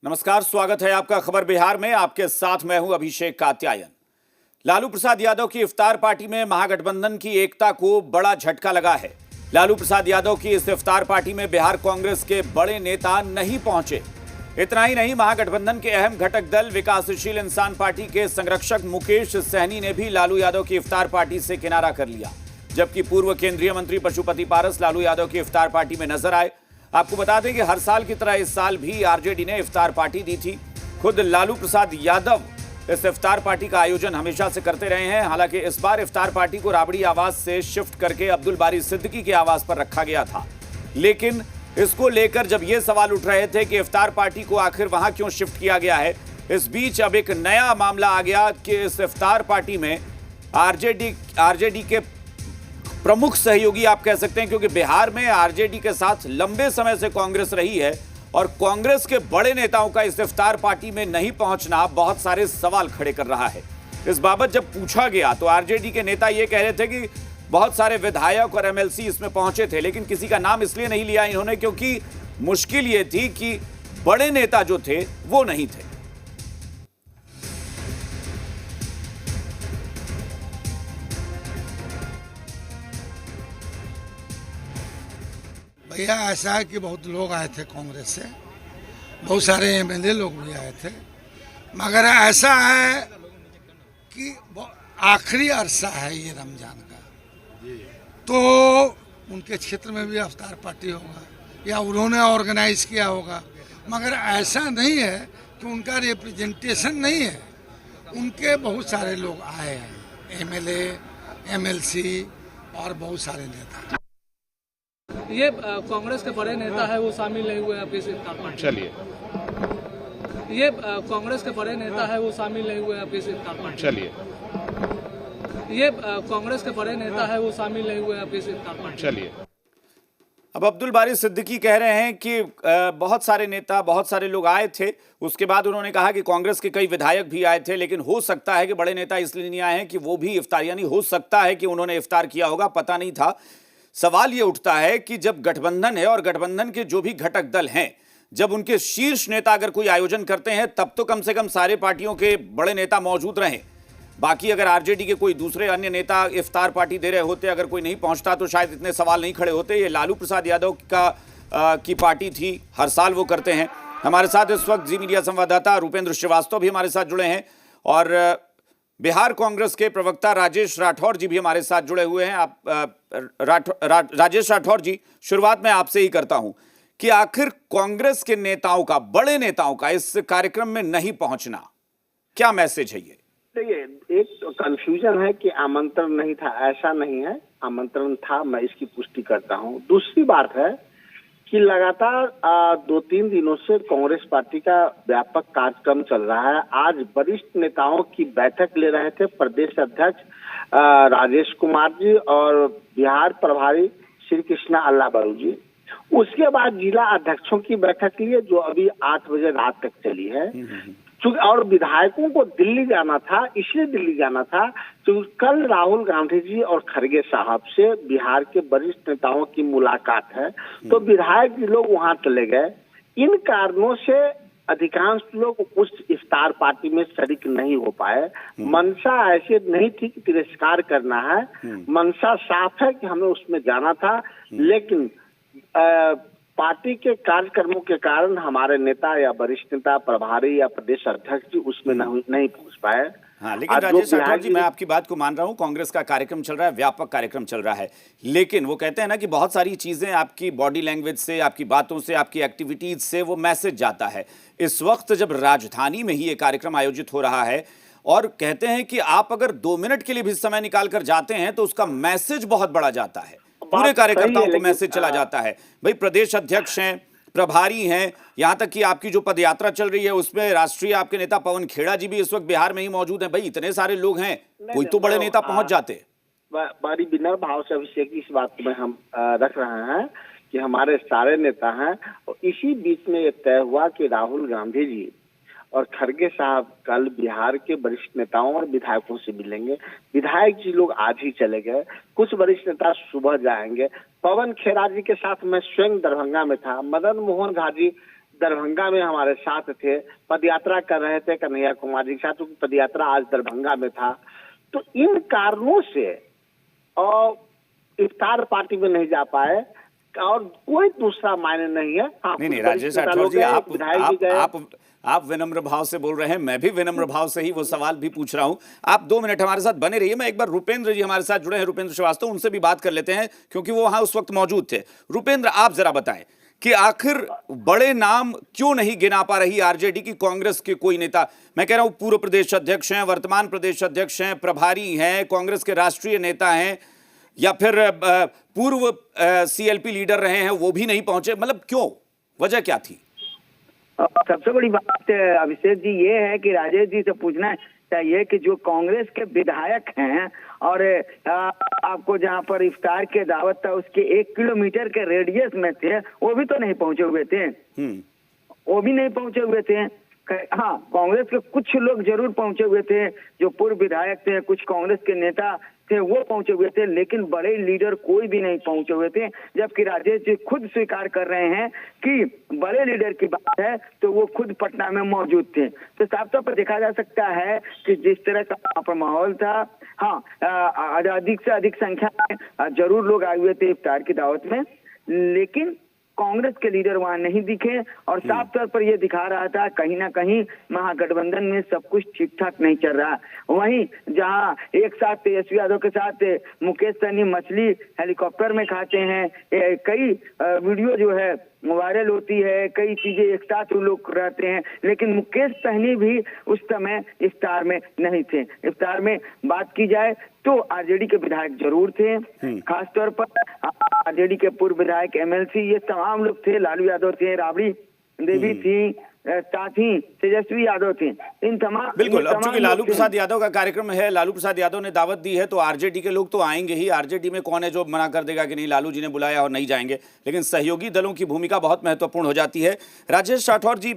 नमस्कार, स्वागत है आपका खबर बिहार में। आपके साथ मैं हूं अभिषेक कात्यायन। लालू प्रसाद यादव की इफ्तार पार्टी में महागठबंधन की एकता को बड़ा झटका लगा है। लालू प्रसाद यादव की इस इफ्तार पार्टी में बिहार कांग्रेस के बड़े नेता नहीं पहुंचे। इतना ही नहीं, महागठबंधन के अहम घटक दल विकासशील इंसान पार्टी के संरक्षक मुकेश सहनी ने भी लालू यादव की इफ्तार पार्टी से किनारा कर लिया, जबकि पूर्व केंद्रीय मंत्री पशुपति पारस लालू यादव की इफ्तार पार्टी में नजर आए। आपको बता दें कि हर साल की तरह इस साल भी आरजेडी ने इफ्तार पार्टी दी थी। खुद लालू प्रसाद यादव इस इफ्तार पार्टी का आयोजन हमेशा से करते रहे हैं। हालांकि इस बार इफ्तार पार्टी को राबड़ी आवास से शिफ्ट करके अब्दुल बारी सिद्दीकी के आवास पर रखा गया था, लेकिन इसको लेकर जब यह सवाल उठ रहे थे कि इफ्तार पार्टी को आखिर वहां क्यों शिफ्ट किया गया है, इस बीच अब एक नया मामला आ गया कि इस इफ्तार पार्टी में आरजेडी के प्रमुख सहयोगी आप कह सकते हैं, क्योंकि बिहार में आरजेडी के साथ लंबे समय से कांग्रेस रही है और कांग्रेस के बड़े नेताओं का इस इफ्तार पार्टी में नहीं पहुंचना बहुत सारे सवाल खड़े कर रहा है। इस बाबत जब पूछा गया तो आरजेडी के नेता यह कह रहे थे कि बहुत सारे विधायक और एमएलसी इसमें पहुंचे थे, लेकिन किसी का नाम इसलिए नहीं लिया इन्होंने क्योंकि मुश्किल यह थी कि बड़े नेता जो थे वो नहीं थे। भैया ऐसा है कि बहुत लोग आए थे कांग्रेस से, बहुत सारे एमएलए लोग भी आए थे, मगर ऐसा है कि आखिरी अरसा है ये रमजान का, तो उनके क्षेत्र में भी इफ्तार पार्टी होगा या उन्होंने ऑर्गेनाइज किया होगा, मगर ऐसा नहीं है कि उनका रिप्रेजेंटेशन नहीं है। उनके बहुत सारे लोग आए हैं, एमएलए, एमएलसी और बहुत सारे नेता। ये कांग्रेस के बड़े नेता है वो शामिल नहीं हुए आपके इस इफ्तार पार्टी। चलिए, ये कांग्रेस के बड़े नेता है वो शामिल नहीं हुए आपके इस इफ्तार पार्टी। चलिए, ये कांग्रेस के बड़े नेता है वो शामिल नहीं हुए आपके इस इफ्तार पार्टी। चलिए। अब अब्दुल बारी सिद्दीकी कह रहे हैं कि बहुत सारे नेता, बहुत सारे लोग आए थे। उसके बाद उन्होंने कहा कि कांग्रेस के कई विधायक भी आए थे, लेकिन हो सकता है कि बड़े नेता इसलिए नहीं आए हैं कि वो भी इफ्तार, यानी हो सकता है कि उन्होंने इफ्तार किया होगा, पता नहीं था। सवाल यह उठता है कि जब गठबंधन है और गठबंधन के जो भी घटक दल हैं, जब उनके शीर्ष नेता अगर कोई आयोजन करते हैं तब तो कम से कम सारे पार्टियों के बड़े नेता मौजूद रहें। बाकी अगर आरजेडी के कोई दूसरे अन्य नेता इफ्तार पार्टी दे रहे होते, अगर कोई नहीं पहुंचता तो शायद इतने सवाल नहीं खड़े होते। ये लालू प्रसाद यादव की पार्टी थी, हर साल वो करते हैं। हमारे साथ इस वक्त जी मीडिया संवाददाता रुपेंद्र श्रीवास्तव भी हमारे साथ जुड़े हैं और बिहार कांग्रेस के प्रवक्ता राजेश राठौर जी भी हमारे साथ जुड़े हुए हैं। राजेश राठौर जी, शुरुआत मैं आपसे ही करता हूं कि आखिर कांग्रेस के नेताओं का, बड़े नेताओं का इस कार्यक्रम में नहीं पहुंचना, क्या मैसेज है ये? देखिए, एक तो कंफ्यूजन है कि आमंत्रण नहीं था, ऐसा नहीं है, आमंत्रण था, मैं इसकी पुष्टि करता हूं। दूसरी बात है कि लगातार 2-3 दिनों से कांग्रेस पार्टी का व्यापक कार्यक्रम चल रहा है। आज वरिष्ठ नेताओं की बैठक ले रहे थे प्रदेश अध्यक्ष राजेश कुमार जी और बिहार प्रभारी श्री कृष्णा अल्लाबरू जी। उसके बाद जिला अध्यक्षों की बैठक लिए जो अभी 8 बजे रात तक चली है। और विधायकों को दिल्ली जाना था, इसलिए दिल्ली जाना था क्योंकि कल राहुल गांधी जी और खड़गे साहब से बिहार के वरिष्ठ नेताओं की मुलाकात है, तो विधायक जी लोग वहां चले गए। इन कारणों से अधिकांश लोग उस इफ्तार पार्टी में शरीक नहीं हो पाए। मंशा ऐसे नहीं थी कि तिरस्कार करना है, मंशा साफ है कि हमें उसमें जाना था, लेकिन पार्टी के कार्यक्रमों के कारण हमारे नेता या वरिष्ठ नेता, प्रभारी या प्रदेश अध्यक्ष जी उसमें नहीं पहुंच पाए। हाँ, लेकिन राजेश राठौर जी, मैं आपकी बात को मान रहा हूं, कांग्रेस का कार्यक्रम चल रहा है, व्यापक कार्यक्रम चल रहा है, लेकिन वो कहते हैं ना कि बहुत सारी चीजें आपकी बॉडी लैंग्वेज से, आपकी बातों से, आपकी एक्टिविटीज से वो मैसेज जाता है। इस वक्त जब राजधानी में ही ये कार्यक्रम आयोजित हो रहा है और कहते हैं कि आप अगर 2 मिनट के लिए भी समय निकाल कर जाते हैं तो उसका मैसेज बहुत बड़ा जाता है, पूरे कार्यकर्ताओं को मैसेज चला जाता है। भाई, प्रदेश अध्यक्ष हैं, प्रभारी हैं, यहां तक कि आपकी जो पदयात्रा चल रही है उसमें राष्ट्रीय आपके नेता पवन खेड़ा जी भी इस वक्त बिहार में ही मौजूद हैं। भाई, इतने सारे लोग हैं, कोई तो बड़े नेता पहुंच जाते। बड़ी विनम्र भाव से अभिषेक इस बात में हम रख रहे हैं कि हमारे सारे नेता हैं, और इसी बीच में ये तय हुआ कि राहुल गांधी जी और खड़गे साहब कल बिहार के वरिष्ठ नेताओं और विधायकों से मिलेंगे। विधायक जी लोग आज ही चले गए, कुछ वरिष्ठ नेता सुबह जाएंगे। पवन खेड़ा जी के साथ मैं स्वयं दरभंगा में था, मदन मोहन झा जी दरभंगा में हमारे साथ थे, पदयात्रा कर रहे थे कन्हैया कुमार जी के साथ, क्योंकि पदयात्रा आज दरभंगा में था। तो इन कारणों से और इफ्तार पार्टी में नहीं जा पाए और कोई दूसरा मायने नहीं है। हाँ, नहीं राजेश राठौर जी, आप विनम्र भाव से बोल रहे हैं, मैं भी विनम्र भाव से ही वो सवाल भी पूछ रहा हूं। आप 2 मिनट हमारे साथ बने रहिए। मैं एक बार रुपेंद्र जी हमारे साथ जुड़े हैं, रुपेंद्र श्रीवास्तव, उनसे भी बात कर लेते हैं क्योंकि वो वहां उस वक्त मौजूद थे। रुपेंद्र, आप जरा बताएं कि आखिर बड़े नाम क्यों नहीं गिना पा रही आरजेडी की कांग्रेस के कोई नेता? मैं कह रहा हूं पूर्व प्रदेश अध्यक्ष हैं, वर्तमान प्रदेश अध्यक्ष हैं, प्रभारी हैं, कांग्रेस के राष्ट्रीय नेता हैं, या फिर पूर्व सीएलपी लीडर रहे हैं, वो भी नहीं पहुंचे। मतलब क्यों, वजह क्या थी? सबसे बड़ी बात अभिषेक जी ये है कि राजेश जी से पूछना चाहिए कि जो कांग्रेस के विधायक हैं और आपको जहां पर इफ्तार की दावत था उसके 1 किलोमीटर के रेडियस में थे, वो भी तो नहीं पहुंचे हुए थे। वो भी नहीं पहुंचे हुए थे। हाँ, कांग्रेस के कुछ लोग जरूर पहुंचे हुए थे, जो पूर्व विधायक थे, कुछ कांग्रेस के नेता थे, वो पहुंचे हुए थे, लेकिन बड़े लीडर कोई भी नहीं पहुंचे हुए थे। जबकि राजेश जी खुद स्वीकार कर रहे हैं कि बड़े लीडर की बात है तो वो खुद पटना में मौजूद थे। तो साफ तौर पर देखा जा सकता है कि जिस तरह का वहाँ पर माहौल था, हाँ, अधिक से अधिक संख्या में जरूर लोग आए हुए थे इफ्तार की दावत में, लेकिन कांग्रेस के लीडर वहां नहीं दिखे और साफ तौर पर यह दिखा रहा था कहीं ना कहीं महागठबंधन में सब कुछ ठीक ठाक नहीं चल रहा। वहीं जहां एक साथ तेजस्वी यादव के साथ मुकेश सहनी मछली हेलीकॉप्टर में खाते हैं, कई वीडियो जो है वायरल होती है, कई चीजें एक साथ लोग रहते हैं, लेकिन मुकेश सहनी भी उस समय इफ्तार में नहीं थे। इफ्तार में बात की जाए तो आरजेडी के विधायक जरूर थे, खासतौर पर आरजेडी के पूर्व विधायक एमएलसी, ये तमाम लोग थे। लालू यादव थे, राबड़ी देवी थी, साथ ही तेजस्वी यादव थे। इन तमाम बिल्कुल, अब चूंकि लालू प्रसाद यादव का कार्यक्रम है, लालू प्रसाद यादव ने दावत दी है तो आरजेडी के लोग तो आएंगे ही। आरजेडी में कौन है जो मना कर देगा कि नहीं, लालू जी ने बुलाया और नहीं जाएंगे? लेकिन सहयोगी दलों की भूमिका बहुत महत्वपूर्ण हो जाती है। राजेश राठौर जी,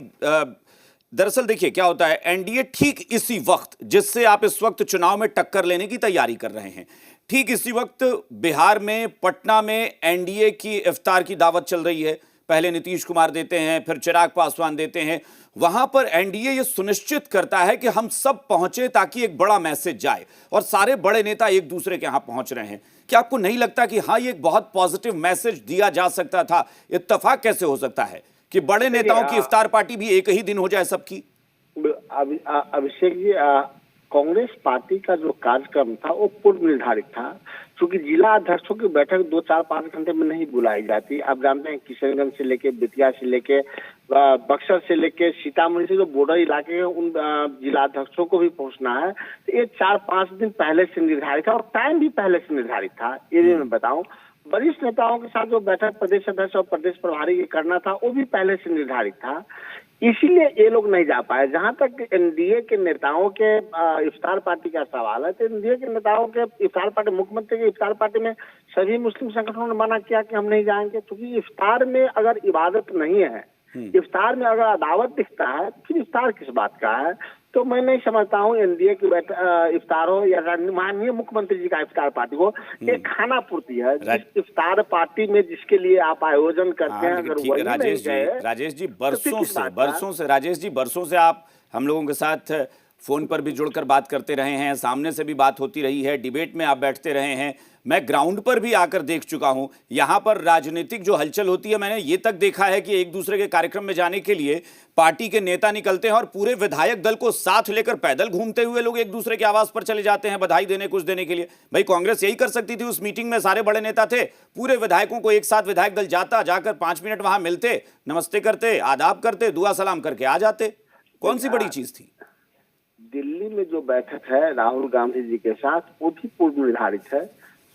दरअसल देखिए क्या होता है, एनडीए ठीक इसी वक्त, जिससे आप इस वक्त चुनाव में टक्कर लेने की तैयारी कर रहे हैं, ठीक इसी वक्त बिहार में, पटना में एनडीए की इफ्तार की दावत चल रही है। पहले नीतीश कुमार देते हैं, फिर चिराग पासवान देते हैं। वहां पर एनडीए ये सुनिश्चित करता है कि हम सब पहुंचे ताकि एक बड़ा मैसेज जाए, और सारे बड़े नेता एक दूसरे के यहां पहुंच रहे हैं। क्या आपको नहीं लगता कि हाँ, ये एक बहुत पॉजिटिव मैसेज दिया जा सकता था? इत्तेफाक कैसे हो सकता है कि बड़े नेताओं की इफ्तार पार्टी भी एक ही दिन हो जाए सबकी? अभिषेक जी, कांग्रेस पार्टी का जो कार्यक्रम था वो पूर्व निर्धारित था, क्योंकि जिला अध्यक्षों की बैठक 2-4-5 घंटे में नहीं बुलाई जाती। आप जानते हैं किशनगंज से लेके, बेतिया से लेके, बक्सर से लेके, सीतामढ़ी से जो बॉर्डर इलाके हैं उन जिला अध्यक्षों को भी पहुंचना है, तो ये 4-5 दिन पहले से निर्धारित था और टाइम भी पहले से निर्धारित था। ये भी मैं बताऊं, वरिष्ठ नेताओं के साथ जो बैठक प्रदेश अध्यक्ष और प्रदेश प्रभारी के करना था वो भी पहले से निर्धारित था, इसीलिए ये लोग नहीं जा पाए। जहां तक एनडीए के नेताओं के इफ्तार पार्टी का सवाल है, तो एनडीए के नेताओं के इफ्तार पार्टी, मुख्यमंत्री की इफ्तार पार्टी में सभी मुस्लिम संगठनों ने मना किया कि हम नहीं जाएंगे, क्योंकि इफ्तार में अगर इबादत नहीं है, इफ्तार में अगर अदावत दिखता है, फिर इफ्तार किस बात का है? तो मैं नहीं समझता हूँ एनडीए की इफ्तार हो या माननीय मुख्यमंत्री जी का इफ्तार पार्टी हो, एक खाना पूर्ति है। जिस इफ्तार पार्टी में जिसके लिए आप आयोजन करते हैं, अगर वही राजेश जी बरसों से आप हम लोगों के साथ फोन पर भी जुड़कर बात करते रहे हैं, सामने से भी बात होती रही है, डिबेट में आप बैठते रहे हैं, मैं ग्राउंड पर भी आकर देख चुका हूं। यहां पर राजनीतिक जो हलचल होती है, मैंने ये तक देखा है कि एक दूसरे के कार्यक्रम में जाने के लिए पार्टी के नेता निकलते हैं और पूरे विधायक दल को साथ लेकर पैदल घूमते हुए लोग एक दूसरे के आवास पर चले जाते हैं बधाई देने, कुछ देने के लिए। भाई कांग्रेस यही कर सकती थी, उस मीटिंग में सारे बड़े नेता थे, पूरे विधायकों को एक साथ विधायक दल जाकर 5 मिनट वहां मिलते, नमस्ते करते, आदाब करते, दुआ सलाम करके आ जाते। कौन सी बड़ी चीज थी? दिल्ली में जो बैठक है राहुल गांधी जी के साथ, वो भी पूर्व निर्धारित है।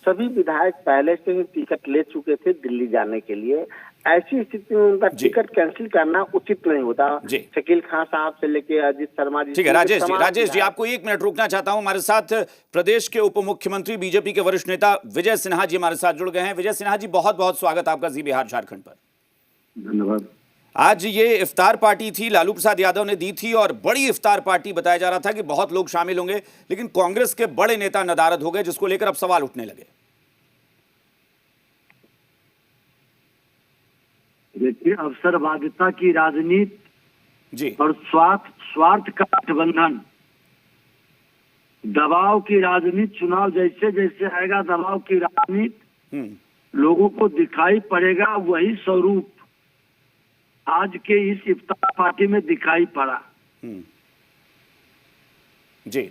सभी विधायक पहले से ही टिकट ले चुके थे दिल्ली जाने के लिए। ऐसी स्थिति में उनका टिकट कैंसिल करना उचित नहीं होता। शकील खान साहब से लेके अजीत शर्मा जी। ठीक है राजेश जी, आपको 1 मिनट रुकना चाहता हूं। हमारे साथ प्रदेश के उप मुख्यमंत्री, बीजेपी के वरिष्ठ नेता विजय सिन्हा जी हमारे साथ जुड़ गए हैं। विजय सिन्हा जी, बहुत बहुत स्वागत आपका जी बिहार झारखंड पर। धन्यवाद। आज ये इफ्तार पार्टी थी, लालू प्रसाद यादव ने दी थी, और बड़ी इफ्तार पार्टी बताया जा रहा था कि बहुत लोग शामिल होंगे, लेकिन कांग्रेस के बड़े नेता नदारद हो गए, जिसको लेकर अब सवाल उठने लगे। देखिए, अवसरवादिता की राजनीति जी और स्वार्थ का गठबंधन, दबाव की राजनीति, चुनाव जैसे जैसे आएगा दबाव की राजनीति लोगों को दिखाई पड़ेगा। वही स्वरूप आज के इस इफ्तार पार्टी में दिखाई पड़ा। जी।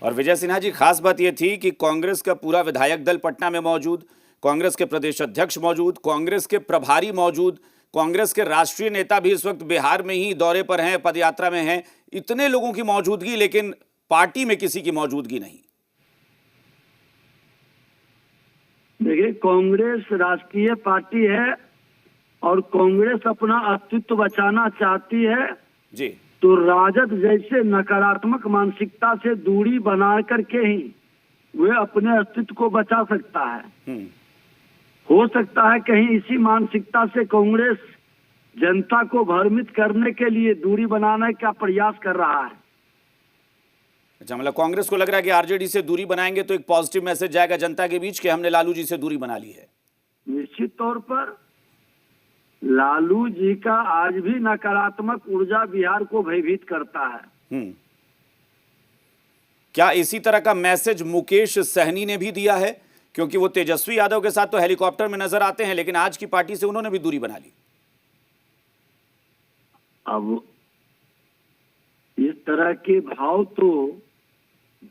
और विजय सिन्हा जी, खास बात यह थी कि कांग्रेस का पूरा विधायक दल पटना में मौजूद, कांग्रेस के प्रदेश अध्यक्ष मौजूद, कांग्रेस के प्रभारी मौजूद, कांग्रेस के राष्ट्रीय नेता भी इस वक्त बिहार में ही दौरे पर हैं, पदयात्रा में हैं। इतने लोगों की मौजूदगी, लेकिन पार्टी में किसी की मौजूदगी नहीं। देखिए, कांग्रेस राष्ट्रीय पार्टी है और कांग्रेस अपना अस्तित्व बचाना चाहती है। जी। तो राजद जैसे नकारात्मक मानसिकता से दूरी बना करके ही वे अपने अस्तित्व को बचा सकता है। हो सकता है कहीं इसी मानसिकता से कांग्रेस जनता को भ्रमित करने के लिए दूरी बनाने का प्रयास कर रहा है। अच्छा, मतलब कांग्रेस को लग रहा है कि आरजेडी से दूरी बनाएंगे तो एक पॉजिटिव मैसेज जाएगा जनता के बीच कि हमने लालू जी से दूरी बना ली है। निश्चित तौर पर लालू जी का आज भी नकारात्मक ऊर्जा बिहार को भयभीत करता है। क्या इसी तरह का मैसेज मुकेश सहनी ने भी दिया है? क्योंकि वो तेजस्वी यादव के साथ तो हेलीकॉप्टर में नजर आते हैं, लेकिन आज की पार्टी से उन्होंने भी दूरी बना ली। अब इस तरह के भाव तो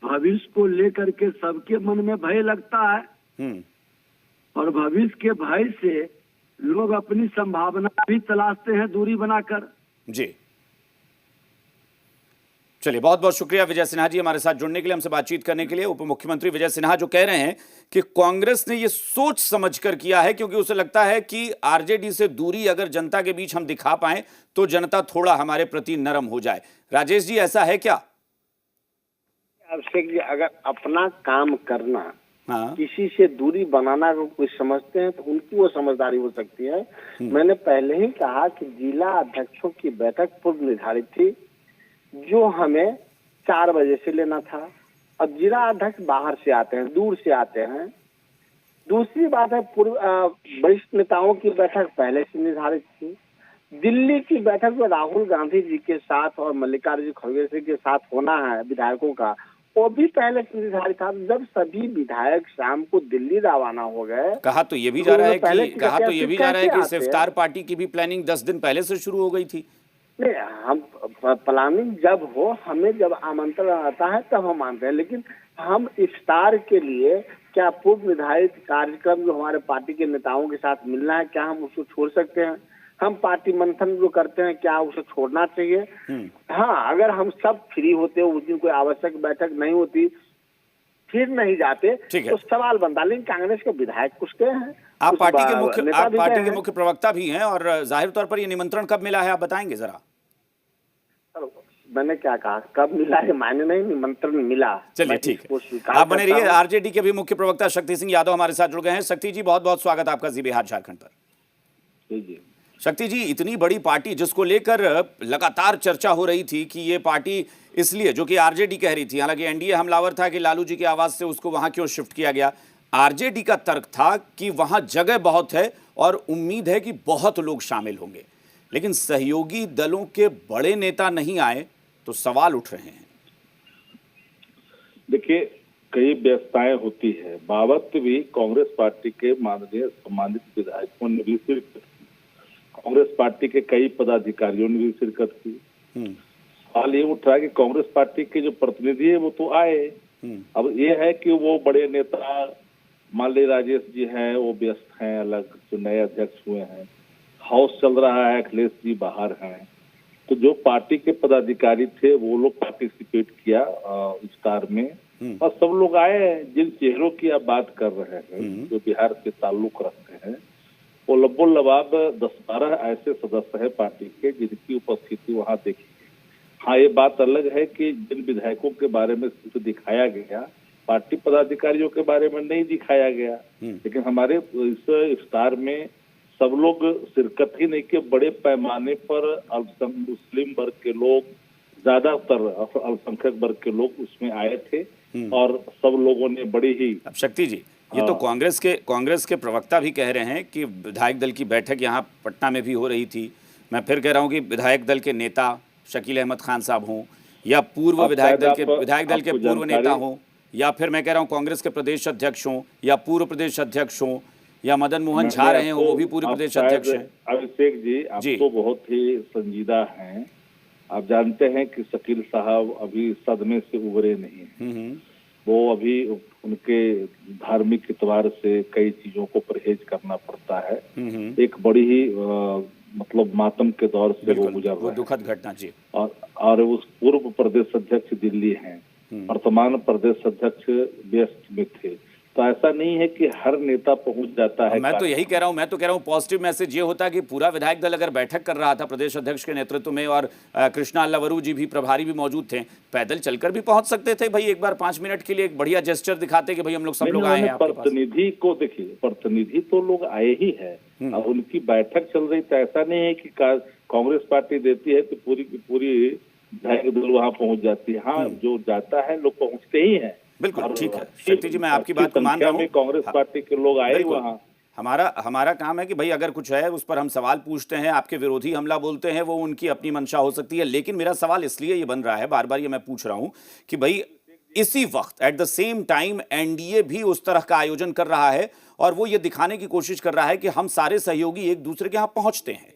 भविष्य को लेकर के सबके मन में भय लगता है और भविष्य के भय से लोग अपनी संभावना भी तलाशते हैं दूरी बनाकर। जी, चलिए, बहुत बहुत शुक्रिया विजय सिन्हा जी हमारे साथ जुड़ने के लिए, हमसे बातचीत करने के लिए। उप मुख्यमंत्री विजय सिन्हा जो कह रहे हैं कि कांग्रेस ने ये सोच समझकर किया है, क्योंकि उसे लगता है कि आरजेडी से दूरी अगर जनता के बीच हम दिखा पाए तो जनता थोड़ा हमारे प्रति नरम हो जाए। राजेश जी, ऐसा है क्या? अभिषेक जी, अगर अपना काम करना हाँ। किसी से दूरी बनाना को कोई समझते हैं तो उनकी वो समझदारी हो सकती है। मैंने पहले ही कहा कि जिला अध्यक्षों की बैठक पूर्व निर्धारित थी, जो हमें 4 बजे से लेना था। अब जिला अध्यक्ष बाहर से आते हैं, दूर से आते हैं। दूसरी बात है, वरिष्ठ नेताओं की बैठक पहले से निर्धारित थी। दिल्ली की बैठक में राहुल गांधी जी के साथ और मल्लिकार्जुन खड़गे के साथ होना है विधायकों का, वो भी पहले से निर्धारित था। जब सभी विधायक शाम को दिल्ली रवाना हो गए, कहा तो ये भी जा रहा है कि इस इफ्तार पार्टी की भी प्लानिंग 10 दिन पहले से शुरू हो गई थी। नहीं, हम प्लानिंग जब हो, हमें जब आमंत्रण आता है तब हम मानते हैं, लेकिन हम इफ्तार के लिए क्या पूर्व निर्धारित कार्यक्रम जो हमारे पार्टी के नेताओं के साथ मिलना है, क्या हम उसको छोड़ सकते हैं? हम पार्टी मंथन जो करते हैं, क्या उसे छोड़ना चाहिए? हाँ, अगर हम सब फ्री होते, उस दिन कोई आवश्यक बैठक नहीं होती, फिर नहीं जाते तो सवाल बनता। लेकिन कांग्रेस के विधायक कुछ गए हैं, आप पार्टी के मुख्य प्रवक्ता भी हैं, और जाहिर तौर पर ये निमंत्रण कब मिला है आप बताएंगे जरा? मैंने क्या कहा, कब मिला है मायने नहीं, निमंत्रण मिला। चलिए ठीक है, आप बने रहिए। आरजेडी के भी मुख्य प्रवक्ता शक्ति सिंह यादव हमारे साथ जुड़ गए हैं। शक्ति जी, बहुत बहुत स्वागत आपका जी बिहार झारखंड पर। जी शक्ति जी, इतनी बड़ी पार्टी जिसको लेकर लगातार चर्चा हो रही थी कि ये पार्टी इसलिए, जो कि आरजेडी कह रही थी, हालांकि एनडीए हमलावर था कि लालू जी की आवाज से उसको वहां क्यों शिफ्ट किया गया, आरजेडी का तर्क था कि वहां जगह बहुत है और उम्मीद है कि बहुत लोग शामिल होंगे, लेकिन सहयोगी दलों के बड़े नेता नहीं आए तो सवाल उठ रहे हैं। देखिए, कई व्यवस्थाएं होती है, बावत भी कांग्रेस पार्टी के माननीय सम्मानित विधायकों ने भी शिरकत की, कांग्रेस पार्टी के कई पदाधिकारियों ने भी शिरकत की। सवाल ये उठ रहा है कि कांग्रेस पार्टी के जो प्रतिनिधि है वो तो आए, अब ये है कि वो बड़े नेता मान ली राजेश जी हैं, वो व्यस्त हैं, अलग जो नए अध्यक्ष हुए हैं, हाउस चल रहा है, अखिलेश जी बाहर हैं, तो जो पार्टी के पदाधिकारी थे वो लोग पार्टिसिपेट किया इफ्तार में, और सब लोग आए। जिन चेहरों की आप बात कर रहे हैं जो बिहार से ताल्लुक रखते हैं, वो लब्बो लबाब 10-12 ऐसे सदस्य है पार्टी के जिनकी उपस्थिति वहां देखी। हाँ, ये बात अलग है कि जिन विधायकों के बारे में सिर्फ दिखाया गया, पार्टी पदाधिकारियों के बारे में नहीं दिखाया गया, लेकिन हमारे इस इफ्तार में सब लोग शिरकत ही नहीं के, बड़े पैमाने पर मुस्लिम वर्ग के लोग, ज्यादातर अल्पसंख्यक वर्ग के लोग उसमें आए थे और सब लोगों ने बड़ी ही। अब शक्ति जी, ये तो कांग्रेस के प्रवक्ता भी कह रहे हैं कि विधायक दल की बैठक यहाँ पटना में भी हो रही थी। मैं फिर कह रहा हूँ कि विधायक दल के नेता शकील अहमद खान साहब हों या पूर्व विधायक दल के पूर्व नेता हों, या फिर मैं कह रहा हूँ कांग्रेस के प्रदेश अध्यक्ष हों या पूर्व प्रदेश अध्यक्ष हों, या मदन मोहन झा रहे हैं वो भी पूर्व प्रदेश अध्यक्ष हैं। अभिषेक जी, आप तो बहुत ही संजीदा हैं। आप जानते हैं कि शकील साहब अभी सदमे से उबरे नहीं हैं। वो अभी उनके धार्मिक एतबार से कई चीजों को परहेज करना पड़ता है। एक बड़ी ही मतलब मातम के दौर से वो गुजर रहे हैं। दुखद घटना जी। और उस पूर्व प्रदेश अध्यक्ष दिल्ली हैं, वर्तमान प्रदेश अध्यक्ष व्यस्त में थे। तो ऐसा नहीं है कि हर नेता पहुंच जाता है। मैं तो यही कह रहा हूं, पॉजिटिव मैसेज ये होता कि पूरा विधायक दल अगर बैठक कर रहा था प्रदेश अध्यक्ष के नेतृत्व में और कृष्णा अल्लावरू जी भी प्रभारी भी मौजूद थे, पैदल चलकर भी पहुंच सकते थे भाई। एक बार 5 मिनट के लिए एक बढ़िया जेस्चर दिखाते कि भाई हम लोग सब लोग आए हैं आपके पास। प्रतिनिधि को देखिए, प्रतिनिधि तो लोग आए ही है। अब उनकी बैठक चल रही तो ऐसा नहीं है कि कांग्रेस पार्टी देती है तो पूरी की पूरी विधायक दल वहां पहुंच जाती है। हाँ, जो जाता है लोग पहुंचते ही है। बिल्कुल ठीक है शक्ति जी, मैं आपकी बात को मान रहा हूँ। कांग्रेस पार्टी के लोग आए वहाँ। हमारा काम है कि भाई अगर कुछ है उस पर हम सवाल पूछते हैं, आपके विरोधी हमला बोलते हैं, वो उनकी अपनी मंशा हो सकती है। लेकिन मेरा सवाल इसलिए ये बन रहा है, बार बार ये मैं पूछ रहा हूँ कि भाई इसी वक्त at the same time NDA भी उस तरह का आयोजन कर रहा है और वो ये दिखाने की कोशिश कर रहा है कि हम सारे सहयोगी एक दूसरे के यहाँ पहुंचते हैं।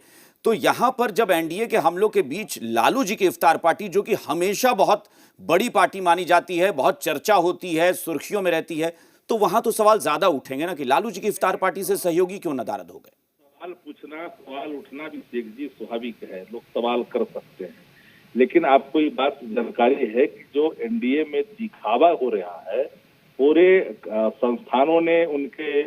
तो यहां पर जब एनडीए के हमलों के बीच लालू जी की इफ्तार पार्टी, जो कि हमेशा बहुत बड़ी पार्टी मानी जाती है, बहुत चर्चा होती है, सुर्खियों में रहती है, तो वहां तो सवाल ज्यादा उठेंगे ना कि लालू जी की इफ्तार पार्टी से सहयोगी क्यों नाराज हो गए। सवाल उठना भी शेख जी स्वाभाविक है, लोग सवाल कर सकते हैं। लेकिन आपको ये बात जानकारी है कि जो एनडीए में दिखावा हो रहा है, पूरे संस्थानों ने उनके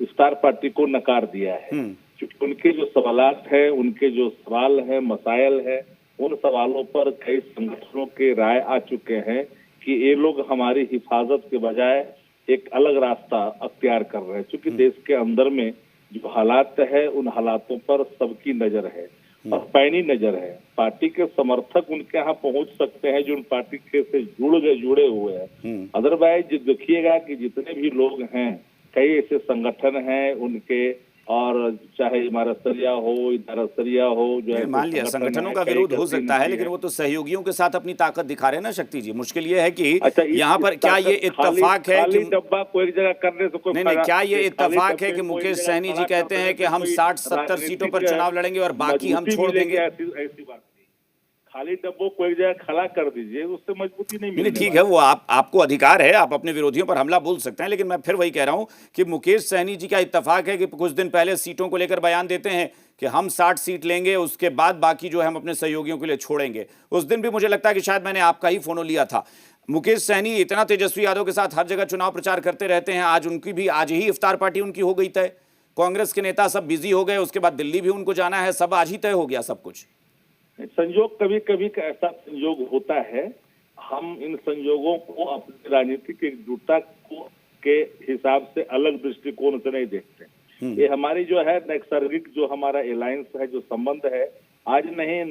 इफ्तार पार्टी को नकार दिया है। क्योंकि उनके जो सवालात है, उनके जो सवाल है, मसाइल है, उन सवालों पर कई संगठनों के राय आ चुके हैं कि ये लोग हमारी हिफाजत के बजाय एक अलग रास्ता अख्तियार कर रहे हैं। क्योंकि देश के अंदर में जो हालात है, उन हालातों पर सबकी नजर है और पैनी नजर है। पार्टी के समर्थक उनके यहाँ पहुंच सकते हैं जो उन पार्टी के से जुड़े हुए हैं। अदरवाइज देखिएगा कि जितने भी लोग हैं, कई ऐसे संगठन हैं उनके, और चाहे इमारतसरिया हो, इदारतसरिया हो, जो है मान लिया संगठनों का विरोध हो सकता है, लेकिन वो तो सहयोगियों के साथ अपनी ताकत दिखा रहे हैं ना शक्ति जी। मुश्किल ये है कि यहाँ पर क्या ये इत्तेफाक है कि डब्बा को एक जगह करने से कोई नहीं, क्या ये इत्तेफाक है कि मुकेश सहनी जी कहते हैं कि हम 60-70 सीटों पर चुनाव लड़ेंगे और बाकी हम छोड़ देंगे। ऐसी बात खाली डब्बों को एक जगह खड़ा कर दीजिए, उससे मजबूती नहीं मिलेगी। ठीक है, वो आपको अधिकार है, आप अपने विरोधियों पर हमला बोल सकते हैं, लेकिन मैं फिर वही कह रहा हूं कि मुकेश सहनी जी का इत्तेफाक है कि कुछ दिन पहले सीटों को लेकर बयान देते हैं कि हम 60 सीट लेंगे, उसके बाद बाकी जो है हम अपने सहयोगियों के लिए छोड़ेंगे। उस दिन भी मुझे लगता है कि शायद मैंने आपका ही फोन लिया था। मुकेश सहनी इतना तेजस्वी यादव के साथ हर जगह चुनाव प्रचार करते रहते हैं, आज ही इफ्तार पार्टी उनकी हो गई तय। कांग्रेस के नेता सब बिजी हो गए, उसके बाद दिल्ली भी उनको जाना है, सब आज ही तय हो गया सब कुछ। संयोग कभी कभी का ऐसा संयोग होता है, हम इन संयोगों को अपनी राजनीतिक एकजुटता के हिसाब से अलग दृष्टिकोण से नहीं देखते। ये हमारी जो है नैसर्गिक जो हमारा एलायंस है, जो संबंध है, आज नहीं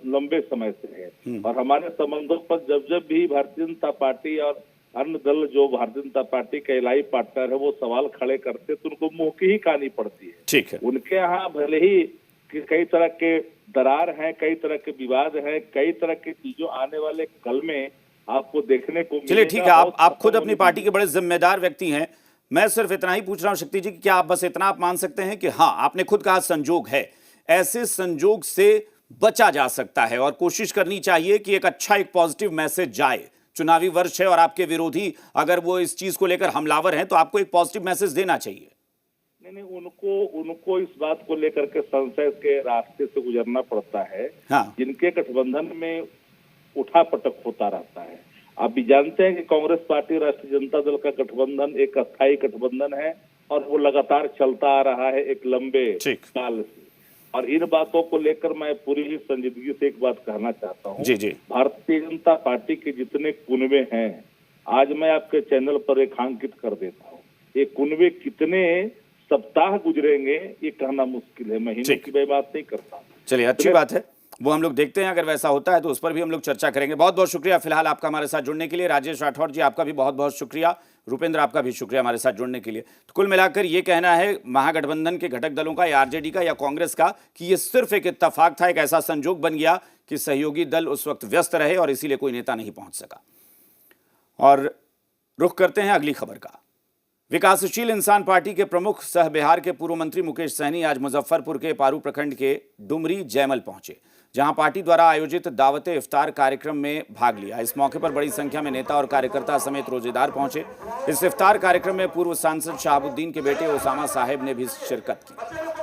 लंबे समय से है। और हमारे संबंधों पर जब जब भी भारतीय जनता पार्टी और अन्य दल जो भारतीय जनता पार्टी के इलाही पार्टनर है वो सवाल खड़े करते तो उनको मुंह की ही कहानी पड़ती है। ठीक है, उनके यहाँ भले ही कई तरह के दरार हैं, कई तरह के विवाद हैं, कई तरह की चीजों आने वाले कल में आपको देखने को चलिए ठीक है, आप खुद अपनी पार्टी के बड़े जिम्मेदार व्यक्ति हैं। मैं सिर्फ इतना ही पूछ रहा हूं शक्ति जी कि क्या आप बस इतना आप मान सकते हैं कि हाँ, आपने खुद कहा संजोग है, ऐसे संजोग से बचा जा सकता है और कोशिश करनी चाहिए कि एक अच्छा एक पॉजिटिव मैसेज जाए। चुनावी वर्ष है और आपके विरोधी अगर वो इस चीज को लेकर हमलावर हैं तो आपको एक पॉजिटिव मैसेज देना चाहिए। नहीं, उनको इस बात को लेकर के संशय के रास्ते से गुजरना पड़ता है। हाँ। जिनके गठबंधन में उठापटक होता रहता है। आप भी जानते हैं कि कांग्रेस पार्टी राष्ट्रीय जनता दल का गठबंधन एक अस्थायी गठबंधन है और वो लगातार चलता आ रहा है एक लंबे काल से। और इन बातों को लेकर मैं पूरी ही संजीदगी से एक बात कहना चाहता हूँ। जी जी। भारतीय जनता पार्टी के जितने कुनबे हैं, आज मैं आपके चैनल पर रेखांकित कर देता हूँ। ये कुनबे कितने सप्ताह गुजरेंगे ये कहना मुश्किल है, महीनों की मैं बात नहीं करता। चलिए अच्छी बात है। वो हम लोग देखते हैं, अगर वैसा होता है तो उस पर भी हम लोग चर्चा करेंगे। बहुत बहुत शुक्रिया फिलहाल आपका हमारे साथ जुड़ने के लिए। राजेश राठौर जी आपका भी बहुत बहुत शुक्रिया। रुपेंद्र आपका भी शुक्रिया हमारे साथ जुड़ने के लिए। तो कुल मिलाकर ये कहना है महागठबंधन के घटक दलों का या आरजेडी का या कांग्रेस का कि ये सिर्फ एक इत्तेफाक था, एक ऐसा संजोग बन गया कि सहयोगी दल उस वक्त व्यस्त रहे और इसीलिए कोई नेता नहीं पहुंच सका। और रुख करते हैं अगली खबर का। विकासशील इंसान पार्टी के प्रमुख सह बिहार के पूर्व मंत्री मुकेश सहनी आज मुजफ्फरपुर के पारू प्रखंड के डुमरी जयमल पहुंचे, जहां पार्टी द्वारा आयोजित दावते इफ्तार कार्यक्रम में भाग लिया। इस मौके पर बड़ी संख्या में नेता और कार्यकर्ता समेत रोजेदार पहुंचे। इस इफ्तार कार्यक्रम में पूर्व सांसद शहाबुद्दीन के बेटे ओसामा साहेब ने भी शिरकत की।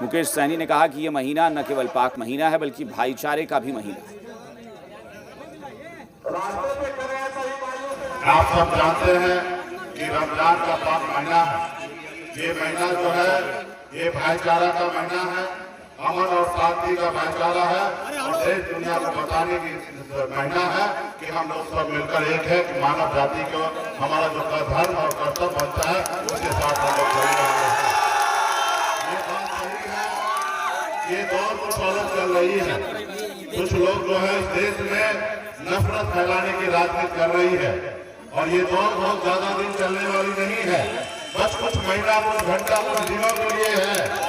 मुकेश सहनी ने कहा कि यह महीना न केवल पाक महीना है बल्कि भाईचारे का भी महीना है। आप सब जानते हैं कि रमजान का पाक महीना है। ये महीना जो है ये भाईचारा का महीना है, अमन और शांति का भाईचारा है और देश दुनिया को बताने की महीना है कि हम लोग सब मिलकर एक है कि मानव जाति को हमारा जो धर्म और कर्तव्य बनता है उसके साथ हम लोग जुड़े हैं। ये बात सही है। ये दौर कुछ अलग चल रही है। कुछ लोग जो है इस देश में नफरत फैलाने की राजनीति कर रही है और ये दौर बहुत ज्यादा दिन चलने वाली नहीं है। बस कुछ महीना, कुछ घंटा, कुछ दिनों के लिए है।